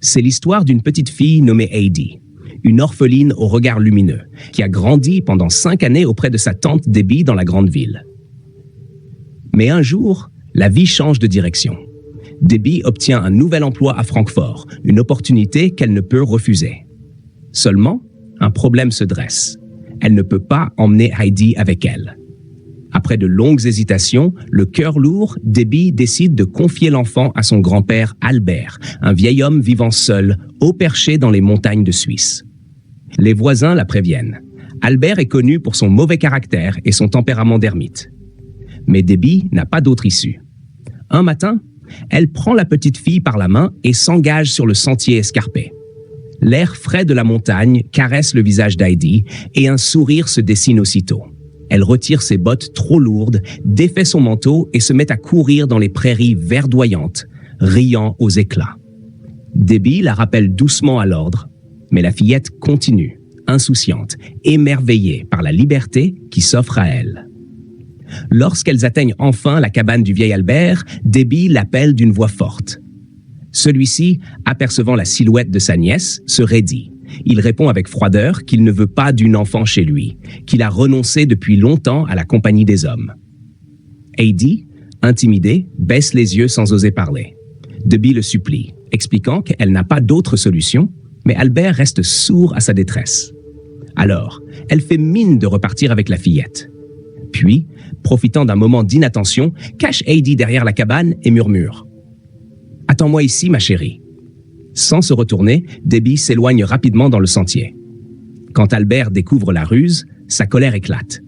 C'est l'histoire d'une petite fille nommée Heidi, une orpheline au regard lumineux, qui a grandi pendant 5 années auprès de sa tante Debbie dans la grande ville. Mais un jour, la vie change de direction. Debbie obtient un nouvel emploi à Francfort, une opportunité qu'elle ne peut refuser. Seulement, un problème se dresse. Elle ne peut pas emmener Heidi avec elle. Après de longues hésitations, le cœur lourd, Debbie décide de confier l'enfant à son grand-père Albert, un vieil homme vivant seul, haut perché dans les montagnes de Suisse. Les voisins la préviennent. Albert est connu pour son mauvais caractère et son tempérament d'ermite. Mais Debbie n'a pas d'autre issue. Un matin, elle prend la petite fille par la main et s'engage sur le sentier escarpé. L'air frais de la montagne caresse le visage d'Heidi et un sourire se dessine aussitôt. Elle retire ses bottes trop lourdes, défait son manteau et se met à courir dans les prairies verdoyantes, riant aux éclats. Debbie la rappelle doucement à l'ordre, mais la fillette continue, insouciante, émerveillée par la liberté qui s'offre à elle. Lorsqu'elles atteignent enfin la cabane du vieil Albert, Debbie l'appelle d'une voix forte. Celui-ci, apercevant la silhouette de sa nièce, se raidit. Il répond avec froideur qu'il ne veut pas d'une enfant chez lui, qu'il a renoncé depuis longtemps à la compagnie des hommes. Heidi, intimidée, baisse les yeux sans oser parler. Debbie le supplie, expliquant qu'elle n'a pas d'autre solution, mais Albert reste sourd à sa détresse. Alors, elle fait mine de repartir avec la fillette. Puis, profitant d'un moment d'inattention, cache Heidi derrière la cabane et murmure « Attends-moi ici, ma chérie ». Sans se retourner, Debbie s'éloigne rapidement dans le sentier. Quand Albert découvre la ruse, sa colère éclate.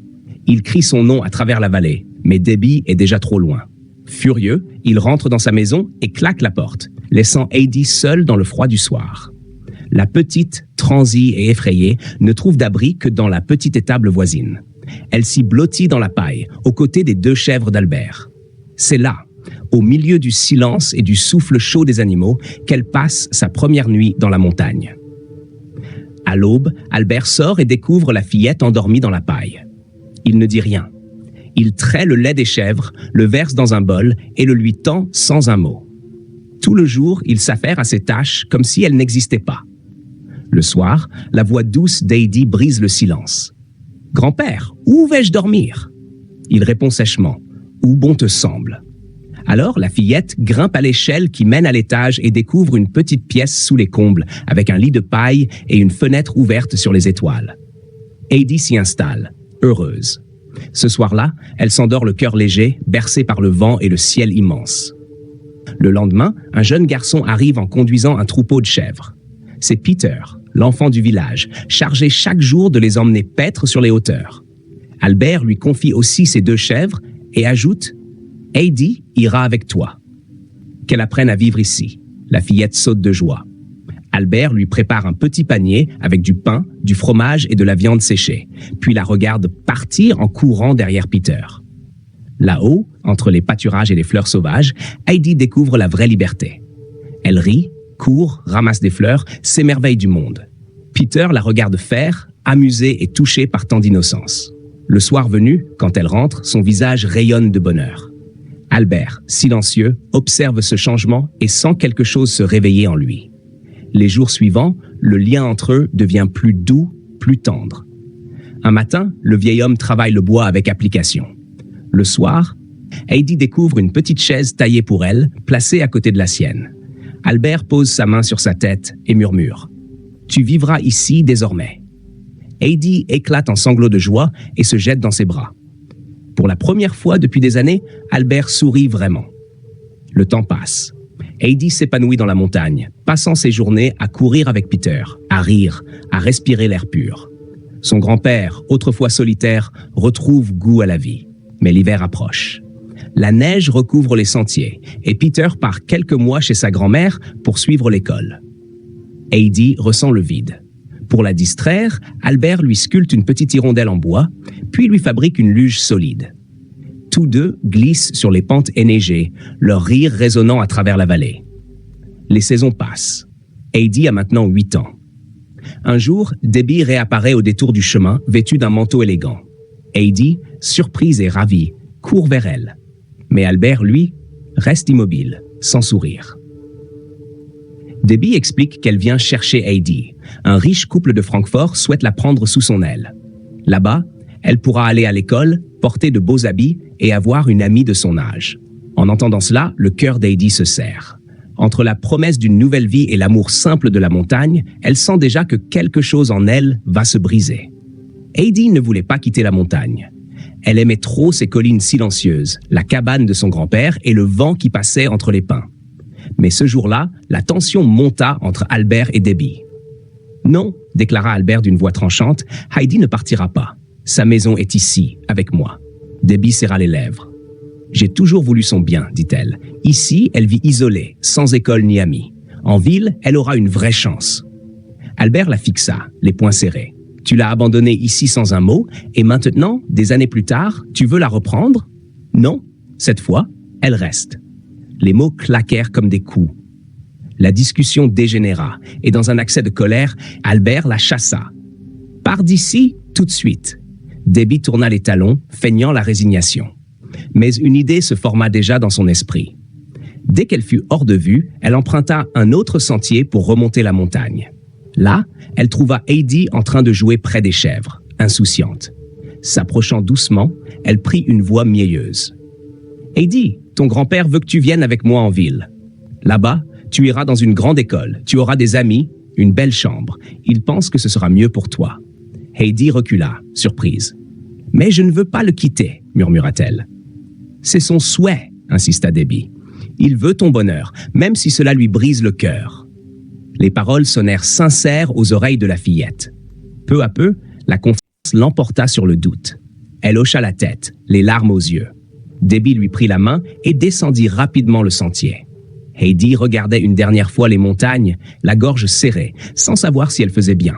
Il crie son nom à travers la vallée, mais Debbie est déjà trop loin. Furieux, il rentre dans sa maison et claque la porte, laissant Heidi seule dans le froid du soir. La petite, transie et effrayée, ne trouve d'abri que dans la petite étable voisine. Elle s'y blottit dans la paille, aux côtés des 2 chèvres d'Albert. C'est là, au milieu du silence et du souffle chaud des animaux, qu'elle passe sa première nuit dans la montagne. À l'aube, Albert sort et découvre la fillette endormie dans la paille. Il ne dit rien. Il traite le lait des chèvres, le verse dans un bol et le lui tend sans un mot. Tout le jour, il s'affaire à ses tâches comme si elles n'existaient pas. Le soir, la voix douce d'Heidi brise le silence. « Grand-père, où vais-je dormir ?» Il répond sèchement. « Où bon te semble ?» Alors, la fillette grimpe à l'échelle qui mène à l'étage et découvre une petite pièce sous les combles, avec un lit de paille et une fenêtre ouverte sur les étoiles. Heidi s'y installe, heureuse. Ce soir-là, elle s'endort le cœur léger, bercée par le vent et le ciel immense. Le lendemain, un jeune garçon arrive en conduisant un troupeau de chèvres. C'est Peter, l'enfant du village, chargé chaque jour de les emmener paître sur les hauteurs. Albert lui confie aussi ses 2 chèvres et ajoute « Heidi ira avec toi. » Qu'elle apprenne à vivre ici. La fillette saute de joie. Albert lui prépare un petit panier avec du pain, du fromage et de la viande séchée, puis la regarde partir en courant derrière Peter. Là-haut, entre les pâturages et les fleurs sauvages, Heidi découvre la vraie liberté. Elle rit, court, ramasse des fleurs, s'émerveille du monde. Peter la regarde faire, amusé et touché par tant d'innocence. Le soir venu, quand elle rentre, son visage rayonne de bonheur. Albert, silencieux, observe ce changement et sent quelque chose se réveiller en lui. Les jours suivants, le lien entre eux devient plus doux, plus tendre. Un matin, le vieil homme travaille le bois avec application. Le soir, Heidi découvre une petite chaise taillée pour elle, placée à côté de la sienne. Albert pose sa main sur sa tête et murmure « Tu vivras ici désormais ». Heidi éclate en sanglots de joie et se jette dans ses bras. Pour la première fois depuis des années, Albert sourit vraiment. Le temps passe. Heidi s'épanouit dans la montagne, passant ses journées à courir avec Peter, à rire, à respirer l'air pur. Son grand-père, autrefois solitaire, retrouve goût à la vie. Mais l'hiver approche. La neige recouvre les sentiers et Peter part quelques mois chez sa grand-mère pour suivre l'école. Heidi ressent le vide. Pour la distraire, Albert lui sculpte une petite hirondelle en bois, puis lui fabrique une luge solide. Tous 2 glissent sur les pentes enneigées, leur rire résonnant à travers la vallée. Les saisons passent. Heidi a maintenant 8 ans. Un jour, Debbie réapparaît au détour du chemin, vêtue d'un manteau élégant. Heidi, surprise et ravie, court vers elle. Mais Albert, lui, reste immobile, sans sourire. Debbie explique qu'elle vient chercher Heidi. Un riche couple de Francfort souhaite la prendre sous son aile. Là-bas, elle pourra aller à l'école, porter de beaux habits et avoir une amie de son âge. En entendant cela, le cœur d'Heidi se serre. Entre la promesse d'une nouvelle vie et l'amour simple de la montagne, elle sent déjà que quelque chose en elle va se briser. Heidi ne voulait pas quitter la montagne. Elle aimait trop ces collines silencieuses, la cabane de son grand-père et le vent qui passait entre les pins. Mais ce jour-là, la tension monta entre Albert et Debbie. « Non », déclara Albert d'une voix tranchante, « Heidi ne partira pas. Sa maison est ici, avec moi. » Debbie serra les lèvres. « J'ai toujours voulu son bien, dit-elle. Ici, elle vit isolée, sans école ni amis. En ville, elle aura une vraie chance. » Albert la fixa, les poings serrés. « Tu l'as abandonnée ici sans un mot, et maintenant, des années plus tard, tu veux la reprendre ? » « Non, cette fois, elle reste. » Les mots claquèrent comme des coups. La discussion dégénéra, et dans un accès de colère, Albert la chassa. « Pars d'ici, tout de suite. » Debbie tourna les talons, feignant la résignation. Mais une idée se forma déjà dans son esprit. Dès qu'elle fut hors de vue, elle emprunta un autre sentier pour remonter la montagne. Là, elle trouva Heidi en train de jouer près des chèvres, insouciante. S'approchant doucement, elle prit une voix mielleuse. « Heidi, ton grand-père veut que tu viennes avec moi en ville. Là-bas, tu iras dans une grande école, tu auras des amis, une belle chambre. Il pense que ce sera mieux pour toi. » Heidi recula, surprise. « Mais je ne veux pas le quitter, » murmura-t-elle. « C'est son souhait, » insista Debbie. « Il veut ton bonheur, même si cela lui brise le cœur. » Les paroles sonnèrent sincères aux oreilles de la fillette. Peu à peu, la confiance l'emporta sur le doute. Elle hocha la tête, les larmes aux yeux. Debbie lui prit la main et descendit rapidement le sentier. Heidi regardait une dernière fois les montagnes, la gorge serrée, sans savoir si elle faisait bien.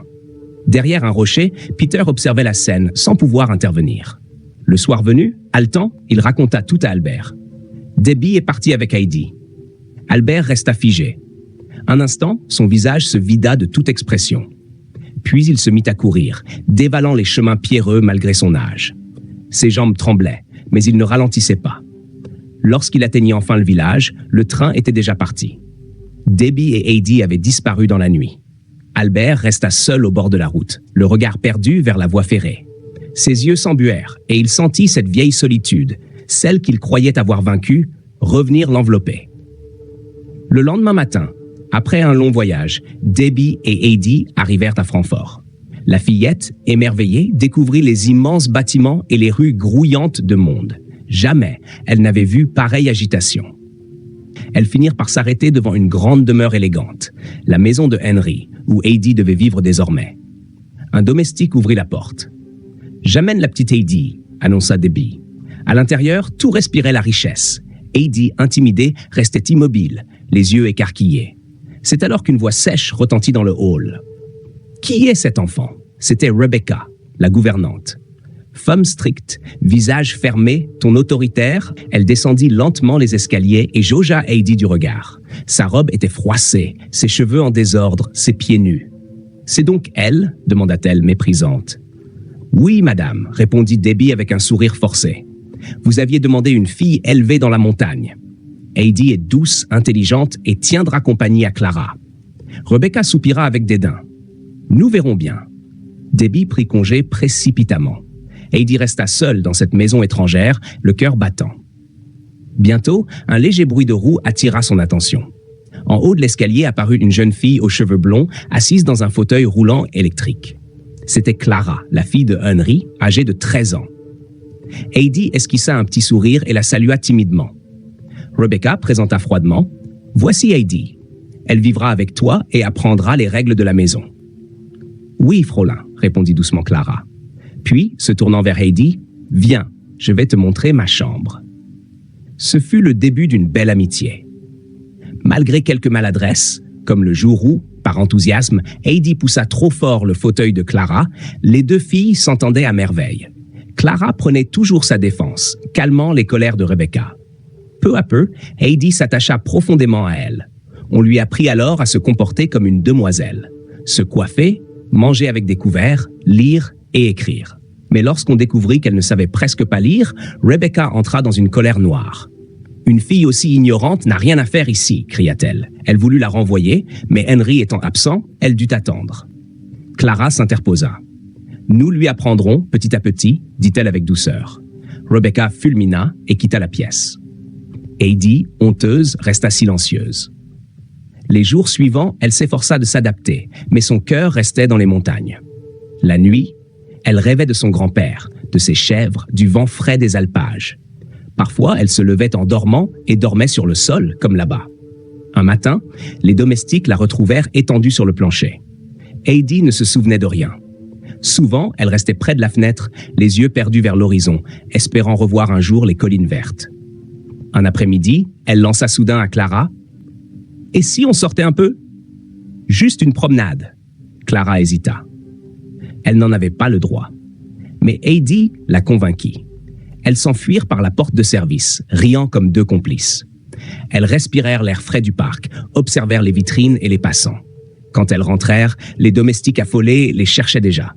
Derrière un rocher, Peter observait la scène sans pouvoir intervenir. Le soir venu, haletant, il raconta tout à Albert. Debbie est partie avec Heidi. Albert resta figé. Un instant, son visage se vida de toute expression. Puis il se mit à courir, dévalant les chemins pierreux malgré son âge. Ses jambes tremblaient, mais il ne ralentissait pas. Lorsqu'il atteignit enfin le village, le train était déjà parti. Debbie et Heidi avaient disparu dans la nuit. Albert resta seul au bord de la route, le regard perdu vers la voie ferrée. Ses yeux s'embuèrent et il sentit cette vieille solitude, celle qu'il croyait avoir vaincue, revenir l'envelopper. Le lendemain matin, après un long voyage, Debbie et Heidi arrivèrent à Francfort. La fillette, émerveillée, découvrit les immenses bâtiments et les rues grouillantes de monde. Jamais elle n'avait vu pareille agitation. Elles finirent par s'arrêter devant une grande demeure élégante, la maison de Henry, où Heidi devait vivre désormais. Un domestique ouvrit la porte. « J'amène la petite Heidi », annonça Debbie. À l'intérieur, tout respirait la richesse. Heidi, intimidée, restait immobile, les yeux écarquillés. C'est alors qu'une voix sèche retentit dans le hall. « Qui est cet enfant ?» C'était Rebecca, la gouvernante. Femme stricte, visage fermé, ton autoritaire, elle descendit lentement les escaliers et jaugea Heidi du regard. Sa robe était froissée, ses cheveux en désordre, ses pieds nus. « C'est donc elle ?» demanda-t-elle méprisante. « Oui, madame », répondit Debbie avec un sourire forcé. « Vous aviez demandé une fille élevée dans la montagne. Heidi est douce, intelligente et tiendra compagnie à Clara. » Rebecca soupira avec dédain. « Nous verrons bien. » Debbie prit congé précipitamment. Heidi resta seule dans cette maison étrangère, le cœur battant. Bientôt, un léger bruit de roue attira son attention. En haut de l'escalier apparut une jeune fille aux cheveux blonds, assise dans un fauteuil roulant électrique. C'était Clara, la fille de Henry, âgée de 13 ans. Heidi esquissa un petit sourire et la salua timidement. Rebecca présenta froidement « Voici Heidi. Elle vivra avec toi et apprendra les règles de la maison. »« Oui, Fraulein, » répondit doucement Clara. Puis, se tournant vers Heidi, « Viens, je vais te montrer ma chambre. » Ce fut le début d'une belle amitié. Malgré quelques maladresses, comme le jour où, par enthousiasme, Heidi poussa trop fort le fauteuil de Clara, les deux filles s'entendaient à merveille. Clara prenait toujours sa défense, calmant les colères de Rebecca. Peu à peu, Heidi s'attacha profondément à elle. On lui apprit alors à se comporter comme une demoiselle, se coiffer, manger avec des couverts, lire et écrire. Mais lorsqu'on découvrit qu'elle ne savait presque pas lire, Rebecca entra dans une colère noire. Une fille aussi ignorante n'a rien à faire ici, cria-t-elle. Elle voulut la renvoyer, mais Henry étant absent, elle dut attendre. Clara s'interposa. « Nous lui apprendrons, petit à petit, dit-elle avec douceur. » Rebecca fulmina et quitta la pièce. Heidi, honteuse, resta silencieuse. Les jours suivants, elle s'efforça de s'adapter, mais son cœur restait dans les montagnes. La nuit, elle rêvait de son grand-père, de ses chèvres, du vent frais des alpages. Parfois, elle se levait en dormant et dormait sur le sol, comme là-bas. Un matin, les domestiques la retrouvèrent étendue sur le plancher. Heidi ne se souvenait de rien. Souvent, elle restait près de la fenêtre, les yeux perdus vers l'horizon, espérant revoir un jour les collines vertes. Un après-midi, elle lança soudain à Clara « Et si on sortait un peu ?»« Juste une promenade. » Clara hésita. Elle n'en avait pas le droit. Mais Heidi la convainquit. Elles s'enfuirent par la porte de service, riant comme deux complices. Elles respirèrent l'air frais du parc, observèrent les vitrines et les passants. Quand elles rentrèrent, les domestiques affolés les cherchaient déjà.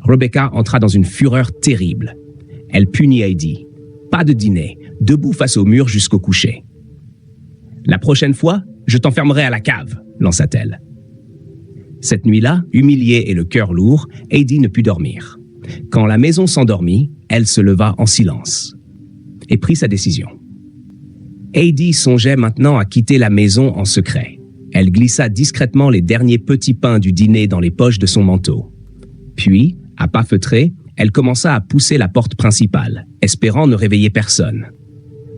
Rebecca entra dans une fureur terrible. Elle punit Heidi. Pas de dîner, debout face au mur jusqu'au coucher. « La prochaine fois, je t'enfermerai à la cave », lança-t-elle. Cette nuit-là, humiliée et le cœur lourd, Heidi ne put dormir. Quand la maison s'endormit, elle se leva en silence et prit sa décision. Heidi songeait maintenant à quitter la maison en secret. Elle glissa discrètement les derniers petits pains du dîner dans les poches de son manteau. Puis, à pas feutrés, elle commença à pousser la porte principale, espérant ne réveiller personne.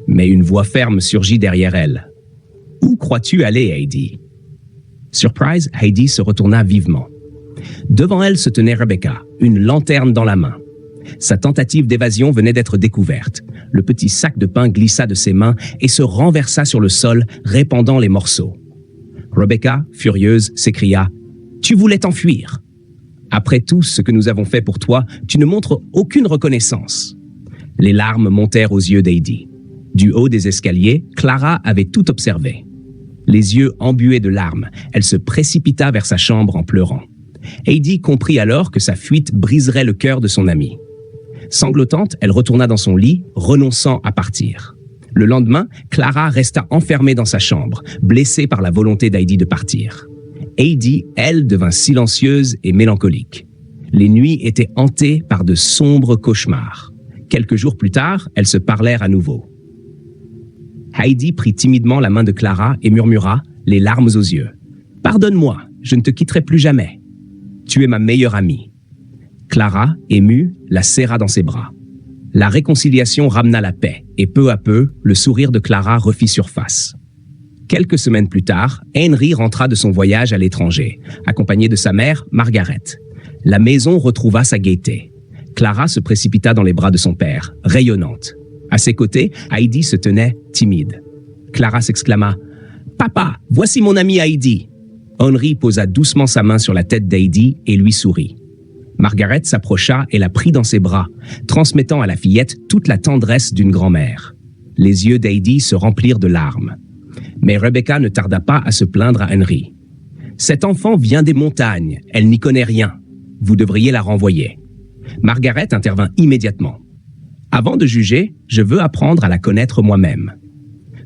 Mais une voix ferme surgit derrière elle. « Où crois-tu aller, Heidi ?» Surprise, Heidi se retourna vivement. Devant elle se tenait Rebecca, une lanterne dans la main. Sa tentative d'évasion venait d'être découverte. Le petit sac de pain glissa de ses mains et se renversa sur le sol, répandant les morceaux. Rebecca, furieuse, s'écria « Tu voulais t'enfuir. Après tout ce que nous avons fait pour toi, tu ne montres aucune reconnaissance. » Les larmes montèrent aux yeux d'Heidi. Du haut des escaliers, Clara avait tout observé. Les yeux embués de larmes, elle se précipita vers sa chambre en pleurant. Heidi comprit alors que sa fuite briserait le cœur de son amie. Sanglotante, elle retourna dans son lit, renonçant à partir. Le lendemain, Clara resta enfermée dans sa chambre, blessée par la volonté d'Heidi de partir. Heidi, elle, devint silencieuse et mélancolique. Les nuits étaient hantées par de sombres cauchemars. Quelques jours plus tard, elles se parlèrent à nouveau. Heidi prit timidement la main de Clara et murmura, les larmes aux yeux. « Pardonne-moi, je ne te quitterai plus jamais. Tu es ma meilleure amie. » Clara, émue, la serra dans ses bras. La réconciliation ramena la paix, et peu à peu, le sourire de Clara refit surface. Quelques semaines plus tard, Henry rentra de son voyage à l'étranger, accompagné de sa mère, Margaret. La maison retrouva sa gaieté. Clara se précipita dans les bras de son père, rayonnante. À ses côtés, Heidi se tenait timide. Clara s'exclama « Papa, voici mon amie Heidi !» Henry posa doucement sa main sur la tête d'Heidi et lui sourit. Margaret s'approcha et la prit dans ses bras, transmettant à la fillette toute la tendresse d'une grand-mère. Les yeux d'Heidi se remplirent de larmes. Mais Rebecca ne tarda pas à se plaindre à Henry. « Cette enfant vient des montagnes, elle n'y connaît rien. Vous devriez la renvoyer. » Margaret intervint immédiatement. « Avant de juger, je veux apprendre à la connaître moi-même. »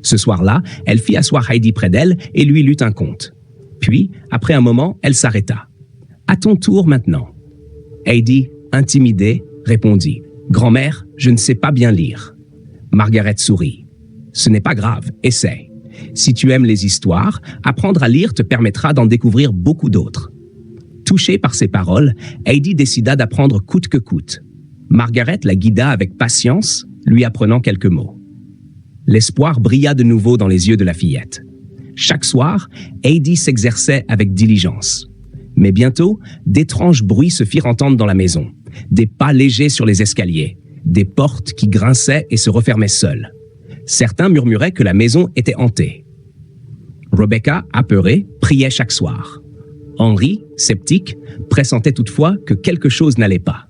Ce soir-là, elle fit asseoir Heidi près d'elle et lui lut un conte. Puis, après un moment, elle s'arrêta. « À ton tour maintenant. » Heidi, intimidée, répondit « Grand-mère, je ne sais pas bien lire. » Margaret sourit. « Ce n'est pas grave, essaie. Si tu aimes les histoires, apprendre à lire te permettra d'en découvrir beaucoup d'autres. » Touchée par ces paroles, Heidi décida d'apprendre coûte que coûte. Margaret la guida avec patience, lui apprenant quelques mots. L'espoir brilla de nouveau dans les yeux de la fillette. Chaque soir, Heidi s'exerçait avec diligence. Mais bientôt, d'étranges bruits se firent entendre dans la maison. Des pas légers sur les escaliers, des portes qui grinçaient et se refermaient seules. Certains murmuraient que la maison était hantée. Rebecca, apeurée, priait chaque soir. Henry, sceptique, pressentait toutefois que quelque chose n'allait pas.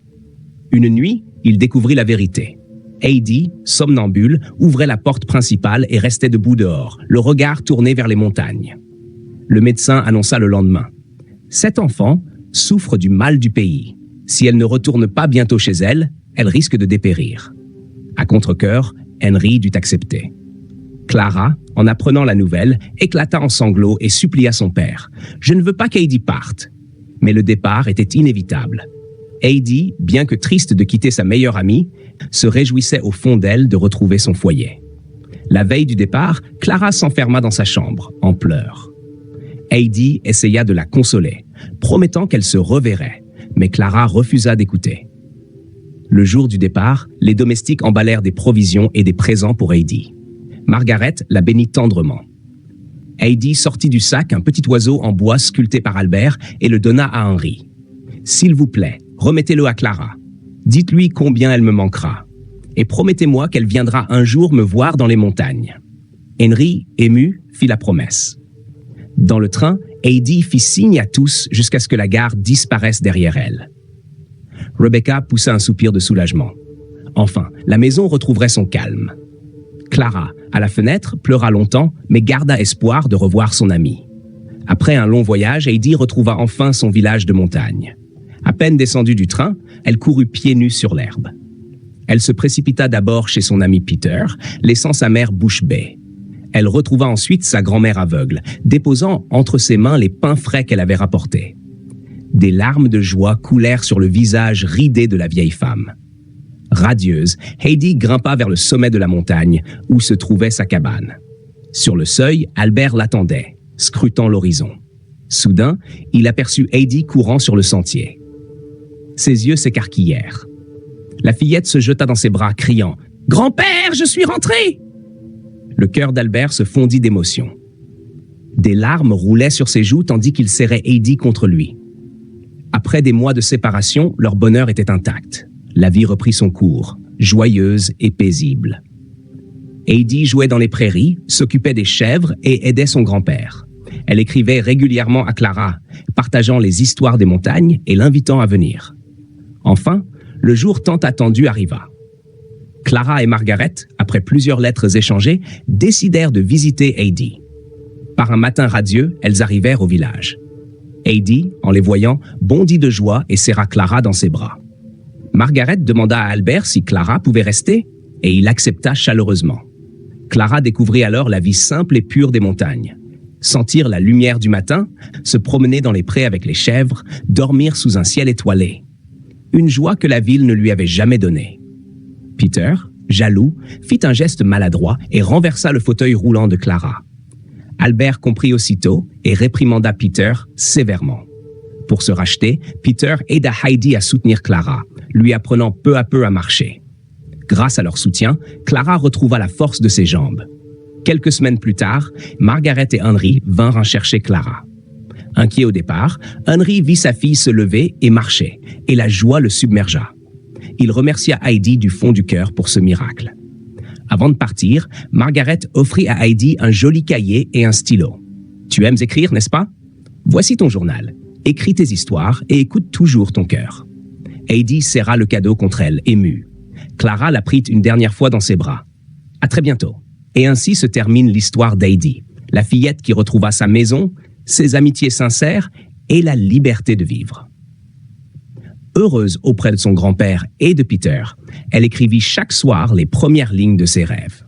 Une nuit, il découvrit la vérité. Heidi, somnambule, ouvrait la porte principale et restait debout dehors, le regard tourné vers les montagnes. Le médecin annonça le lendemain. « Cette enfant souffre du mal du pays. Si elle ne retourne pas bientôt chez elle, elle risque de dépérir. » À contre-cœur, Henry dut accepter. Clara, en apprenant la nouvelle, éclata en sanglots et supplia son père. « Je ne veux pas qu'Heidi parte. » Mais le départ était inévitable. Heidi, bien que triste de quitter sa meilleure amie, se réjouissait au fond d'elle de retrouver son foyer. La veille du départ, Clara s'enferma dans sa chambre, en pleurs. Heidi essaya de la consoler, promettant qu'elle se reverrait, mais Clara refusa d'écouter. Le jour du départ, les domestiques emballèrent des provisions et des présents pour Heidi. Margaret la bénit tendrement. Heidi sortit du sac un petit oiseau en bois sculpté par Albert et le donna à Henry. « S'il vous plaît, remettez-le à Clara. Dites-lui combien elle me manquera. Et promettez-moi qu'elle viendra un jour me voir dans les montagnes. » Henry, ému, fit la promesse. Dans le train, Heidi fit signe à tous jusqu'à ce que la gare disparaisse derrière elle. Rebecca poussa un soupir de soulagement. Enfin, la maison retrouverait son calme. Clara, à la fenêtre, pleura longtemps, mais garda espoir de revoir son amie. Après un long voyage, Heidi retrouva enfin son village de montagne. À peine descendue du train, elle courut pieds nus sur l'herbe. Elle se précipita d'abord chez son ami Peter, laissant sa mère bouche bée. Elle retrouva ensuite sa grand-mère aveugle, déposant entre ses mains les pains frais qu'elle avait rapportés. Des larmes de joie coulèrent sur le visage ridé de la vieille femme. Radieuse, Heidi grimpa vers le sommet de la montagne, où se trouvait sa cabane. Sur le seuil, Albert l'attendait, scrutant l'horizon. Soudain, il aperçut Heidi courant sur le sentier. Ses yeux s'écarquillèrent. La fillette se jeta dans ses bras, criant « Grand-père, je suis rentrée !» Le cœur d'Albert se fondit d'émotion. Des larmes roulaient sur ses joues tandis qu'il serrait Heidi contre lui. Après des mois de séparation, leur bonheur était intact. La vie reprit son cours, joyeuse et paisible. Heidi jouait dans les prairies, s'occupait des chèvres et aidait son grand-père. Elle écrivait régulièrement à Clara, partageant les histoires des montagnes et l'invitant à venir. Enfin, le jour tant attendu arriva. Clara et Margaret, après plusieurs lettres échangées, décidèrent de visiter Heidi. Par un matin radieux, elles arrivèrent au village. Heidi, en les voyant, bondit de joie et serra Clara dans ses bras. Margaret demanda à Albert si Clara pouvait rester, et il accepta chaleureusement. Clara découvrit alors la vie simple et pure des montagnes. Sentir la lumière du matin, se promener dans les prés avec les chèvres, dormir sous un ciel étoilé. Une joie que la ville ne lui avait jamais donnée. Peter, jaloux, fit un geste maladroit et renversa le fauteuil roulant de Clara. Albert comprit aussitôt et réprimanda Peter sévèrement. Pour se racheter, Peter aida Heidi à soutenir Clara, lui apprenant peu à peu à marcher. Grâce à leur soutien, Clara retrouva la force de ses jambes. Quelques semaines plus tard, Margaret et Henry vinrent chercher Clara. Inquiet au départ, Henry vit sa fille se lever et marcher, et la joie le submergea. Il remercia Heidi du fond du cœur pour ce miracle. Avant de partir, Margaret offrit à Heidi un joli cahier et un stylo. « Tu aimes écrire, n'est-ce pas? Voici ton journal. Écris tes histoires et écoute toujours ton cœur. » Heidi serra le cadeau contre elle, émue. Clara la prit une dernière fois dans ses bras. « À très bientôt. » Et ainsi se termine l'histoire d'Heidi, la fillette qui retrouva sa maison, ses amitiés sincères et la liberté de vivre. Heureuse auprès de son grand-père et de Peter, elle écrivit chaque soir les premières lignes de ses rêves.